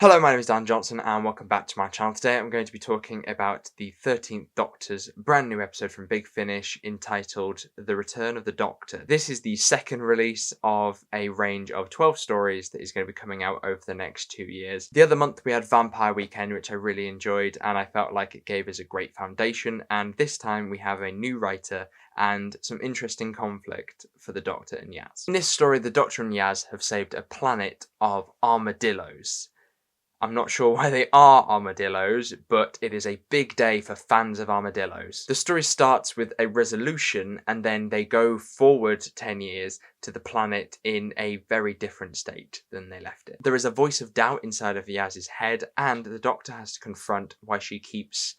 Hello, my name is Dan Johnson and welcome back to my channel. Today I'm going to be talking about the 13th Doctor's brand new episode from Big Finish entitled The Return of the Doctor. This is the second release of a range of 12 stories that is going to be coming out over the next 2 years. The other month we had Vampire Weekend, which I really enjoyed, and I felt like it gave us a great foundation, and this time we have a new writer and some interesting conflict for the Doctor and Yaz. In this story, the Doctor and Yaz have saved a planet of armadillos. I'm not sure why they are armadillos, but it is a big day for fans of armadillos. The story starts with a resolution and then they go forward 10 years to the planet in a very different state than they left it. There is a voice of doubt inside of Yaz's head and the Doctor has to confront why she keeps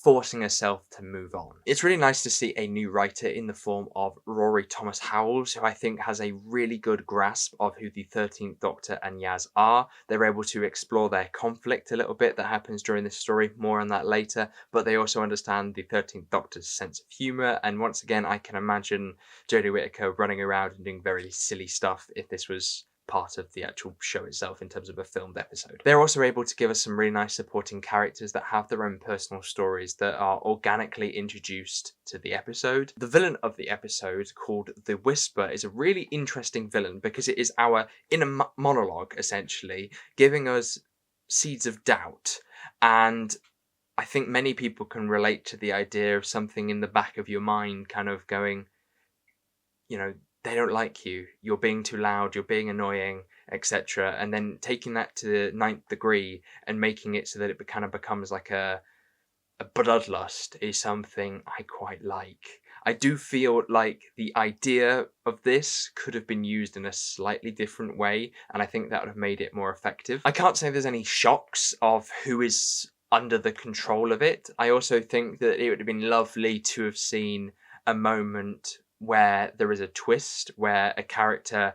forcing herself to move on. It's really nice to see a new writer in the form of Rory Thomas Howells, who I think has a really good grasp of who the 13th Doctor and Yaz are. They're able to explore their conflict a little bit that happens during this story, more on that later, but they also understand the 13th Doctor's sense of humour, and once again I can imagine Jodie Whittaker running around and doing very silly stuff if this was part of the actual show itself in terms of a filmed episode. They're also able to give us some really nice supporting characters that have their own personal stories that are organically introduced to the episode. The villain of the episode, called the Whisper, is a really interesting villain because it is our inner monologue, essentially, giving us seeds of doubt. And I think many people can relate to the idea of something in the back of your mind kind of going, you know, they don't like you, you're being too loud, you're being annoying, etc. And then taking that to the 9th degree and making it so that it kind of becomes like a bloodlust is something I quite like. I do feel like the idea of this could have been used in a slightly different way, and I think that would have made it more effective. I can't say there's any shocks of who is under the control of it. I also think that it would have been lovely to have seen a moment where there is a twist, where a character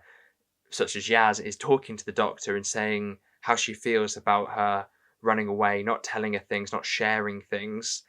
such as Yaz is talking to the Doctor and saying how she feels about her running away, not telling her things, not sharing things,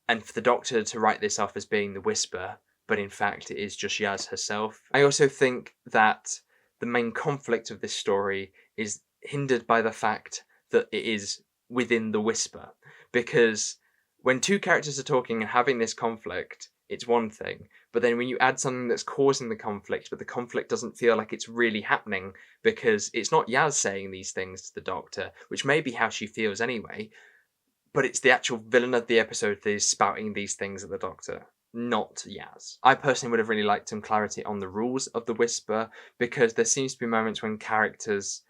and for the Doctor to write this off as being the Whisper, but in fact it is just Yaz herself. I also think that the main conflict of this story is hindered by the fact that it is within the Whisper, because when two characters are talking and having this conflict, it's one thing, but then when you add something that's causing the conflict, but the conflict doesn't feel like it's really happening because it's not Yaz saying these things to the Doctor, which may be how she feels anyway, but it's the actual villain of the episode that is spouting these things at the Doctor, not Yaz. I personally would have really liked some clarity on the rules of the Whisper, because there seems to be moments when characters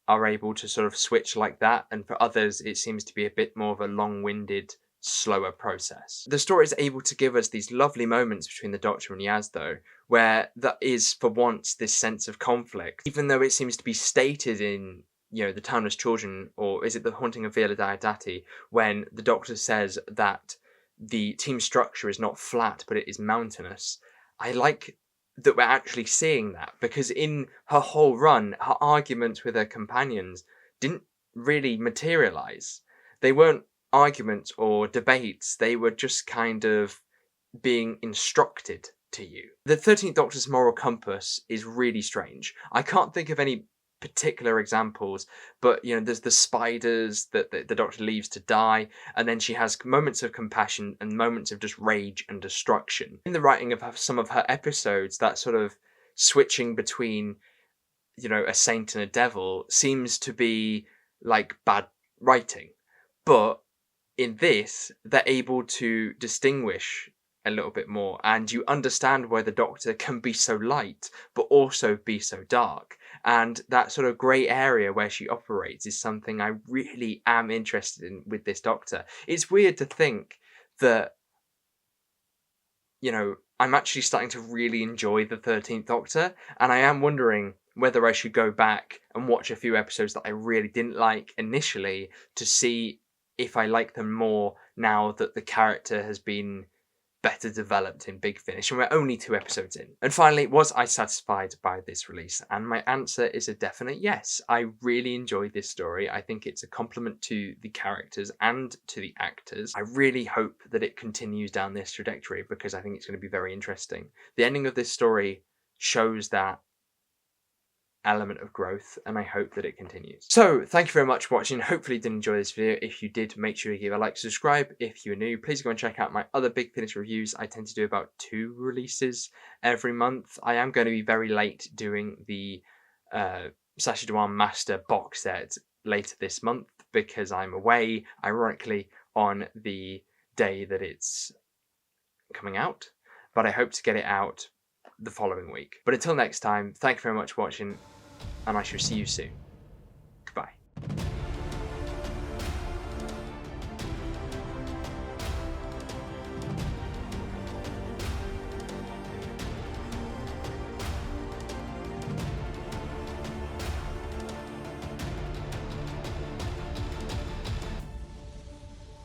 are able to sort of switch like that, and for others it seems to be a bit more of a long-winded, slower process. The story is able to give us these lovely moments between the Doctor and Yaz, though, where there is for once this sense of conflict, even though it seems to be stated in, you know, The Timeless Children, or is it The Haunting of Vila Diodati, when the Doctor says that the team structure is not flat but it is mountainous. I like that we're actually seeing that, because in her whole run, her arguments with her companions didn't really materialise. They weren't arguments or debates, they were just kind of being instructed to you. The 13th Doctor's moral compass is really strange. I can't think of any particular examples, but you know, there's the spiders that the Doctor leaves to die, and then she has moments of compassion and moments of just rage and destruction. In the writing of some of her episodes, that sort of switching between, you know, a saint and a devil seems to be like bad writing, but in this, they're able to distinguish a little bit more, and you understand why the Doctor can be so light, but also be so dark. And that sort of grey area where she operates is something I really am interested in with this Doctor. It's weird to think that, you know, I'm actually starting to really enjoy the 13th Doctor, and I am wondering whether I should go back and watch a few episodes that I really didn't like initially to see if I like them more now that the character has been better developed in Big Finish, and we're only 2 episodes in. And finally, was I satisfied by this release? And my answer is a definite yes. I really enjoyed this story. I think it's a compliment to the characters and to the actors. I really hope that it continues down this trajectory, because I think it's going to be very interesting. The ending of this story shows that element of growth, and I hope that it continues. So thank you very much for watching. Hopefully you did enjoy this video. If you did, make sure you give a like, subscribe. If you're new, please go and check out my other Big Finish reviews. I tend to do about 2 releases every month. I am going to be very late doing the Sacha Dhawan Master box set later this month because I'm away, ironically, on the day that it's coming out, but I hope to get it out the following week. But until next time, thank you very much for watching, and I shall see you soon.